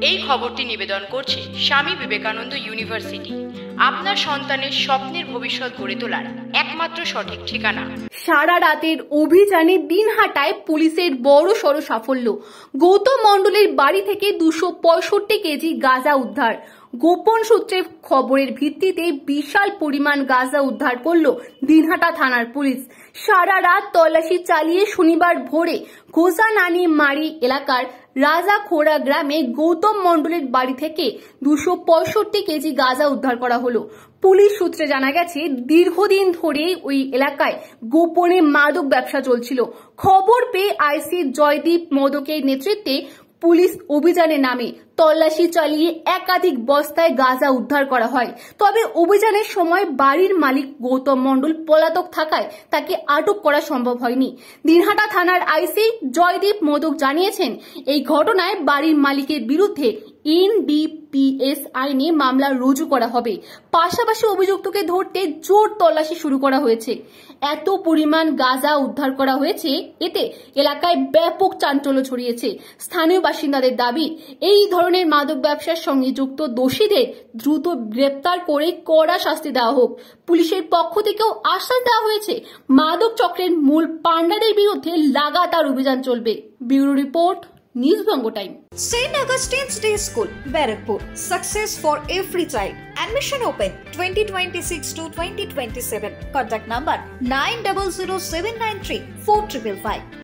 এই খবরটি নিবেদন করছে স্বামী বিবেকানন্দ ইউনিভার্সিটি, আপনার সন্তানের স্বপ্নের ভবিষ্যৎ গড়ে তোলার একমাত্র সঠিক ঠিকানা। সারা রাতের অভিযানে দিনহাটায় পুলিশের বড় সড় সাফল্য। গৌতম মণ্ডলের বাড়ি থেকে 265 কেজি গাঁজা উদ্ধার। গোপন সূত্রে খবরের ভিত্তিতে বিশাল পরিমাণ গাঁজা উদ্ধার করল দিনহাটা থানার পুলিশ। সারা রাত তল্লাশি চালিয়ে শনিবার ভোরে ঘোষানানি মারি এলাকার রাজাখোড়া গ্রামে গৌতম মণ্ডলের বাড়ি থেকে 265 কেজি গাঁজা উদ্ধার করা হলো। পুলিশ সূত্রে জানা গেছে, দীর্ঘদিন ধরে ওই এলাকায় গোপনে মাদক ব্যবসা চলছিল। খবর পেয়ে আইসি জয়দীপ মোদকের নেতৃত্বে পুলিশ অভিযানে নামে তল্লাশি চালিয়ে একাধিক বস্তায় গাঁজা উদ্ধার করা হয়। তবে অভিযানের সময় বাড়ির মালিক গৌতম মণ্ডল পলাতক থাকায় তাকে আটক করা সম্ভব হয়নি। দিনহাটা থানার আইসি জয়দীপ মোদক জানিয়েছেন, এই ঘটনায় বাড়ির মালিকের বিরুদ্ধে NDPS আইনে মামলা রুজু করা হবে। পাশাপাশি অভিযুক্তকে ধরতে জোর তল্লাশি শুরু করা হয়েছে। এত পরিমাণ গাঁজা উদ্ধার করা হয়েছে, এতে এলাকায় ব্যাপক চাঞ্চল্য ছড়িয়েছে। স্থানীয় বাসিন্দাদের দাবি, এই ধরনের মাদক ব্যবসার সঙ্গে যুক্ত দোষীদের দ্রুত গ্রেপ্তার করে কড়া শাস্তি দেওয়া হোক। পুলিশের পক্ষ থেকেও আশ্বাস দেওয়া হয়েছে, মাদক চক্রের মূল পান্ডাদের বিরুদ্ধে লাগাতার অভিযান চলবে। Bureau report, news Banga time. St. Augustine's Day School, Barakpur. Success for every child. Admission open 2026 to 2027. Contact number 900793 4555.